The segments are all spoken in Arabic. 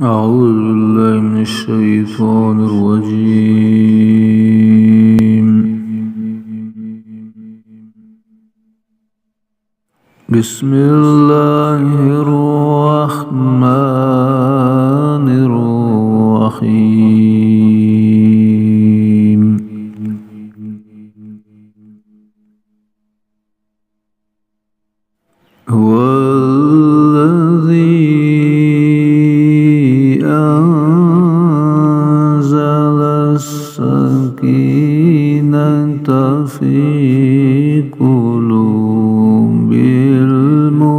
أعوذ بالله من الشيطان الرجيم. بسم الله الرحمن الرحيم. هو الذي أنزل السكينة في قلوب المؤمنين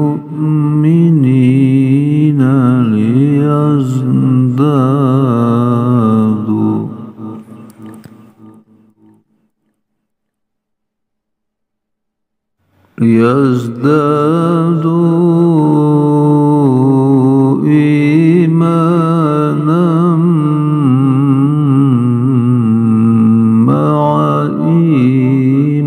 ليزدادوا إيمانا مع إيمانهم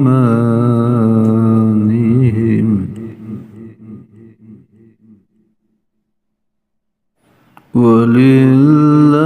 ولله